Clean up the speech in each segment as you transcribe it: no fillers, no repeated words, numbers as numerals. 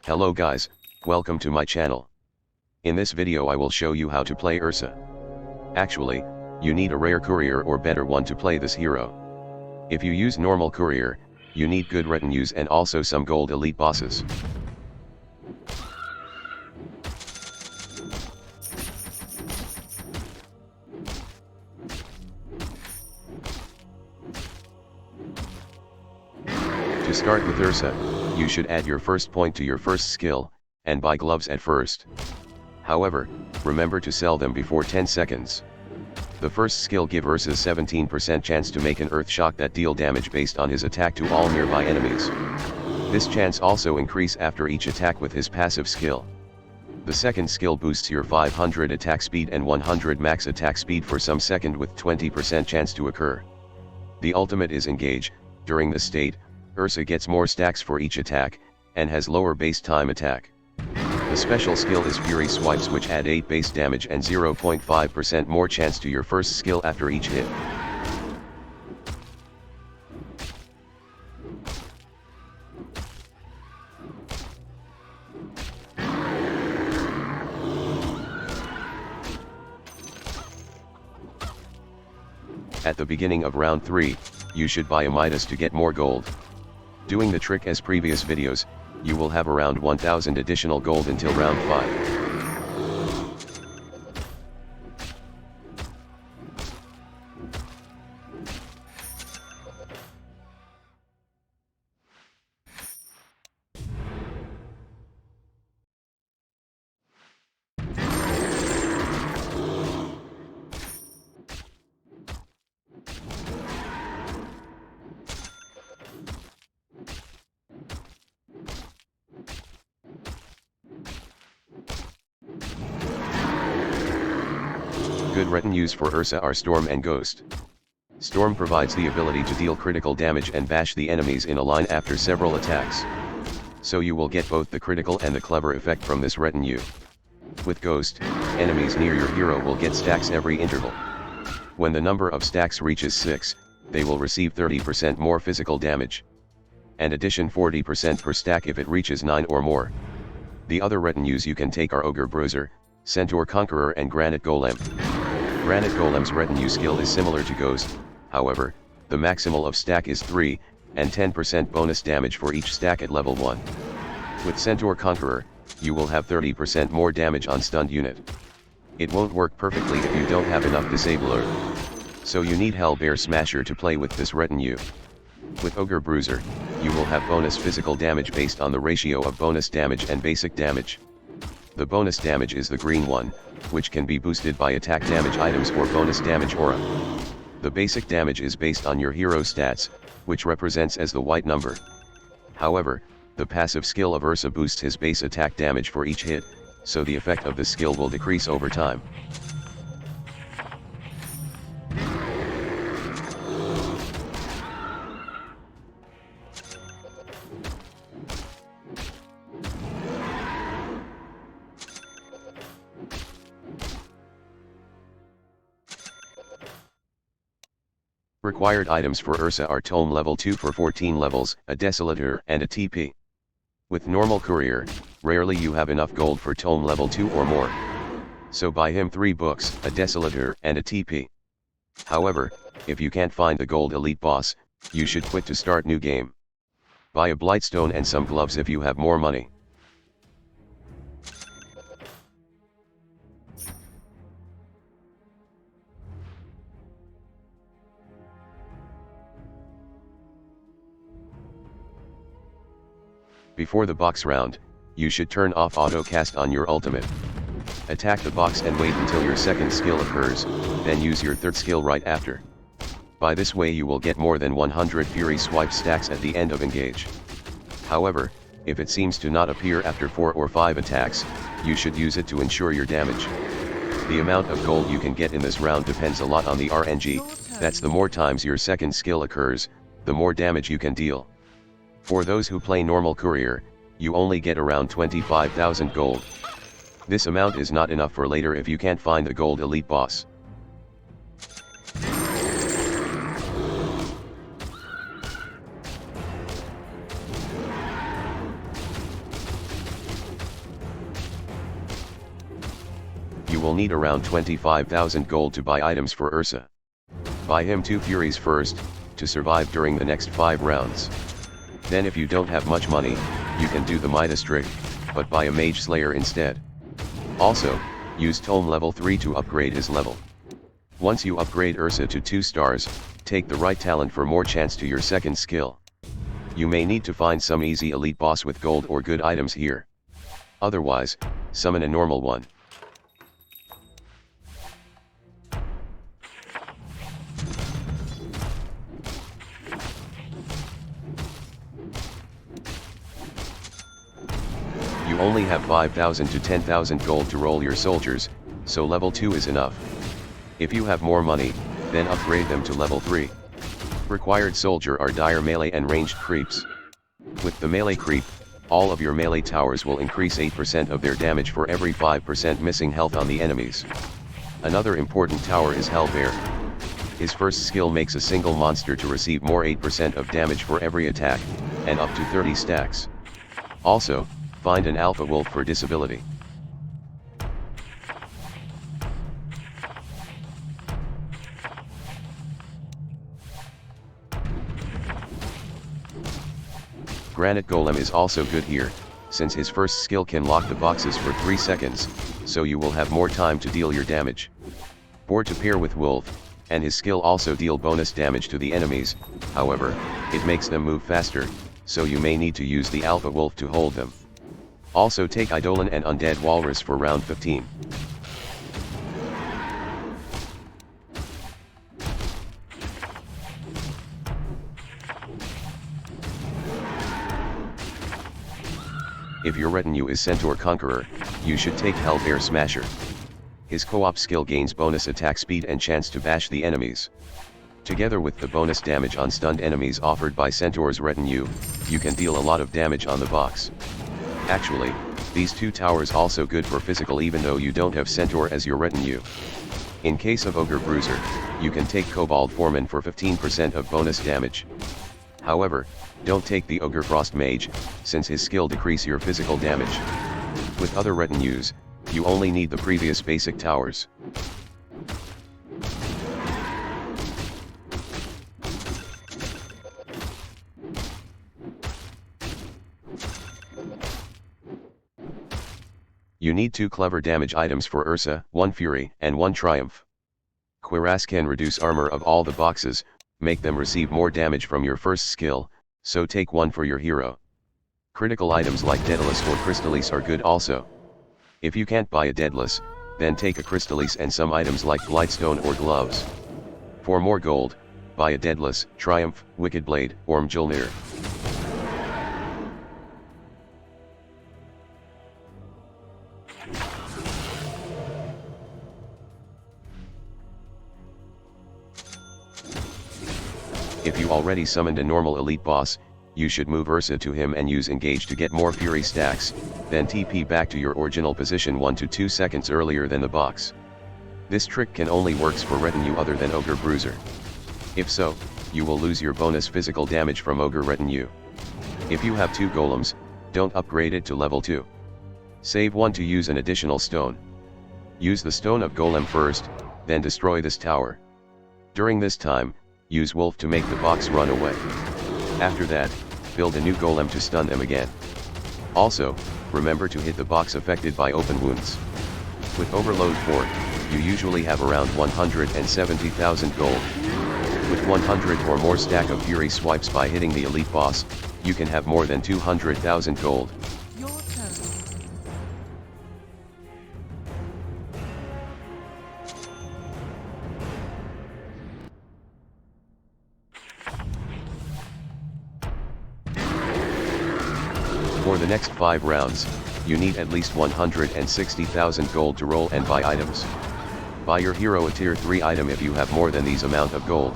Hello guys, welcome to my channel. In this video I will show you how to play Ursa. Actually, you need a rare courier or better one to play this hero. If you use normal courier, you need good retinues and also some gold elite bosses. To start with Ursa, you should add your first point to your first skill, and buy gloves at first. However, remember to sell them before 10 seconds. The first skill give Ursa's 17% chance to make an earth shock that deal damage based on his attack to all nearby enemies. This chance also increase after each attack with his passive skill. The second skill boosts your 500 attack speed and 100 max attack speed for some second with 20% chance to occur. The ultimate is engage. During the state, Ursa gets more stacks for each attack, and has lower base time attack. The special skill is Fury Swipes, which add 8 base damage and 0.5% more chance to your first skill after each hit. At the beginning of round 3, you should buy a Midas to get more gold. Doing the trick as previous videos, you will have around 1000 additional gold until round 5. Good retinues for Ursa are Storm and Ghost. Storm provides the ability to deal critical damage and bash the enemies in a line after several attacks. So you will get both the critical and the clever effect from this retinue. With Ghost, enemies near your hero will get stacks every interval. When the number of stacks reaches 6, they will receive 30% more physical damage. And addition 40% per stack if it reaches 9 or more. The other retinues you can take are Ogre Bruiser, Centaur Conqueror and Granite Golem. Granite Golem's retinue skill is similar to Ghost, however, the maximal of stack is 3, and 10% bonus damage for each stack at level 1. With Centaur Conqueror, you will have 30% more damage on stunned unit. It won't work perfectly if you don't have enough disabler. So you need Hellbear Smasher to play with this retinue. With Ogre Bruiser, you will have bonus physical damage based on the ratio of bonus damage and basic damage. The bonus damage is the green one, which can be boosted by attack damage items or bonus damage aura. The basic damage is based on your hero stats, which represents as the white number. However, the passive skill of Ursa boosts his base attack damage for each hit, so the effect of this skill will decrease over time. Required items for Ursa are Tome level 2 for 14 levels, a Desolator and a TP. With normal courier, rarely you have enough gold for Tome level 2 or more. So buy him 3 books, a Desolator and a TP. However, if you can't find the gold elite boss, you should quit to start new game. Buy a Blightstone and some gloves if you have more money. Before the box round, you should turn off auto cast on your ultimate. Attack the box and wait until your second skill occurs, then use your third skill right after. By this way you will get more than 100 Fury Swipe stacks at the end of engage. However, if it seems to not appear after 4 or 5 attacks, you should use it to ensure your damage. The amount of gold you can get in this round depends a lot on the RNG, that's the more times your second skill occurs, the more damage you can deal. For those who play normal courier, you only get around 25,000 gold. This amount is not enough for later if you can't find the gold elite boss. You will need around 25,000 gold to buy items for Ursa. Buy him 2 Furies first, to survive during the next 5 rounds. Then if you don't have much money, you can do the Midas trick, but buy a Mage Slayer instead. Also, use Tome level 3 to upgrade his level. Once you upgrade Ursa to 2 stars, take the right talent for more chance to your second skill. You may need to find some easy elite boss with gold or good items here. Otherwise, summon a normal one. You only have 5,000 to 10,000 gold to roll your soldiers, so level 2 is enough. If you have more money, then upgrade them to level 3. Required soldier are dire melee and ranged creeps. With the melee creep, all of your melee towers will increase 8% of their damage for every 5% missing health on the enemies. Another important tower is Hellbear. His first skill makes a single monster to receive more 8% of damage for every attack, and up to 30 stacks. Also, find an alpha wolf for disability. Granite Golem is also good here, since his first skill can lock the boxes for 3 seconds, so you will have more time to deal your damage. Boar to pair with Wolf, and his skill also deal bonus damage to the enemies, however, it makes them move faster, so you may need to use the Alpha Wolf to hold them. Also take Eidolon and Undead Walrus for round 15. If your retinue is Centaur Conqueror, you should take Hellbear Smasher. His co-op skill gains bonus attack speed and chance to bash the enemies. Together with the bonus damage on stunned enemies offered by Centaur's retinue, you can deal a lot of damage on the box. Actually, these 2 towers also good for physical even though you don't have Centaur as your retinue. In case of Ogre Bruiser, you can take Kobold Foreman for 15% of bonus damage. However, don't take the Ogre Frost Mage, since his skill decrease your physical damage. With other retinues, you only need the previous basic towers. You need 2 clever damage items for Ursa, 1 Fury and 1 Triumph. Cuirass can reduce armor of all the boxes, make them receive more damage from your first skill, so take 1 for your hero. Critical items like Daedalus or Crystallis are good also. If you can't buy a Daedalus, then take a Crystallis and some items like Blightstone or gloves. For more gold, buy a Daedalus, Triumph, Wicked Blade, or Mjolnir. If you already summoned a normal elite boss, you should move Ursa to him and use Engage to get more Fury stacks, then TP back to your original position 1 to 2 seconds earlier than the box. This trick can only works for retinue other than Ogre Bruiser. If so, you will lose your bonus physical damage from Ogre retinue. If you have 2 golems, don't upgrade it to level 2. Save 1 to use an additional stone. Use the Stone of Golem first, then destroy this tower. During this time, use Wolf to make the box run away. After that, build a new golem to stun them again. Also, remember to hit the box affected by open wounds. With Overload 4, you usually have around 170,000 gold. With 100 or more stack of Fury swipes by hitting the elite boss, you can have more than 200,000 gold. Your turn. For the next 5 rounds, you need at least 160,000 gold to roll and buy items. Buy your hero a tier 3 item if you have more than these amount of gold.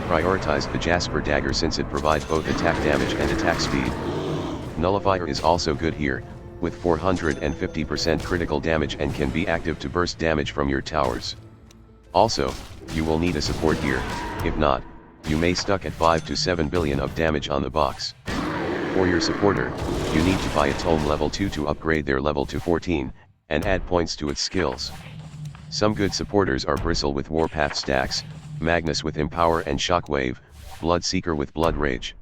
Prioritize the Jasper Dagger since it provides both attack damage and attack speed. Nullifier is also good here, with 450% critical damage and can be active to burst damage from your towers. Also, you will need a support here, if not, you may stuck at 5 to 7 billion of damage on the box. For your supporter, you need to buy a Tome level 2 to upgrade their level to 14, and add points to its skills. Some good supporters are Bristle with Warpath stacks, Magnus with Empower and Shockwave, Bloodseeker with Blood Rage.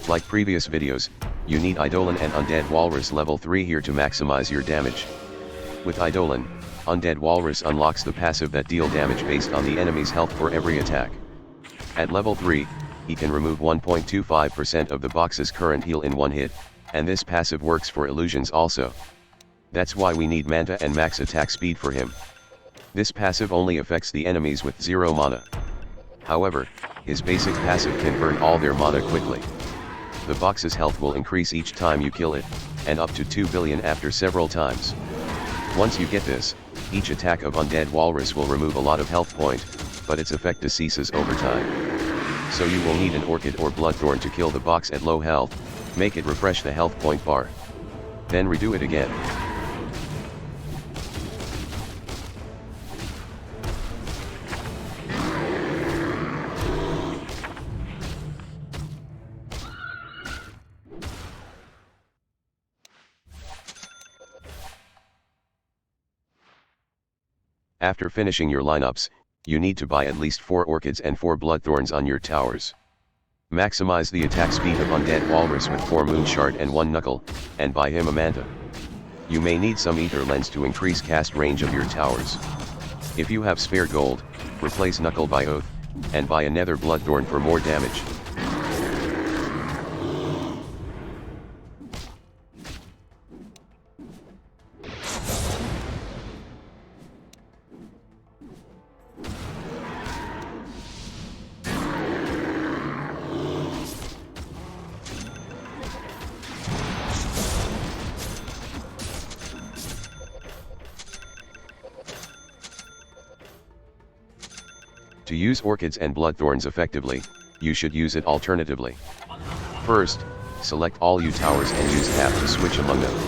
Like previous videos, you need Eidolon and Undead Walrus level 3 here to maximize your damage. With Eidolon, Undead Walrus unlocks the passive that deal damage based on the enemy's health for every attack. At level 3, he can remove 1.25% of the box's current heal in one hit, and this passive works for illusions also. That's why we need Manta and max attack speed for him. This passive only affects the enemies with 0 mana. However, his basic passive can burn all their mana quickly. The box's health will increase each time you kill it, and up to 2 billion after several times. Once you get this, each attack of Undead Walrus will remove a lot of health point, but its effect ceases over time. So you will need an Orchid or Bloodthorn to kill the box at low health, make it refresh the health point bar. Then redo it again. After finishing your lineups, you need to buy at least 4 Orchids and 4 Bloodthorns on your towers. Maximize the attack speed of Undead Walrus with 4 Moonshard and 1 Knuckle, and buy him a Manta. You may need some Ether Lens to increase cast range of your towers. If you have spare gold, replace Knuckle by Oath, and buy a Nether Bloodthorn for more damage. To use Orchids and Bloodthorns effectively, you should use it alternatively. First, select all you towers and use Tab to switch among them.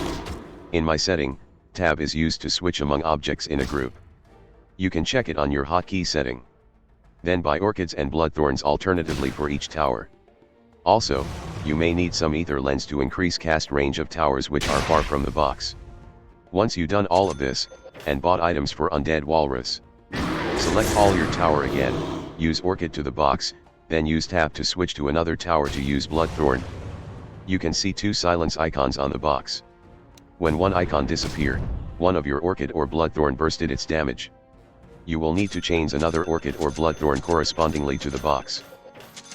In my setting, Tab is used to switch among objects in a group. You can check it on your hotkey setting. Then buy Orchids and Bloodthorns alternatively for each tower. Also, you may need some Ether Lens to increase cast range of towers which are far from the box. Once you've done all of this, and bought items for Undead Walrus, select all your tower again, use Orchid to the box, then use Tab to switch to another tower to use Bloodthorn. You can see 2 silence icons on the box. When one icon disappear, one of your Orchid or Bloodthorn bursted its damage. You will need to change another Orchid or Bloodthorn correspondingly to the box.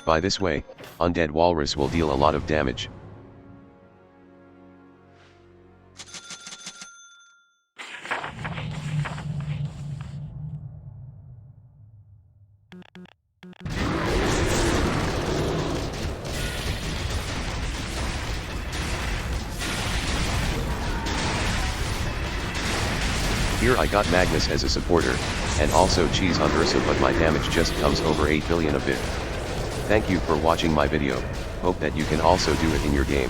By this way, Undead Walrus will deal a lot of damage. Here I got Magnus as a supporter, and also cheese on Ursa, but my damage just comes over 8 billion a bit. Thank you for watching my video, hope that you can also do it in your game.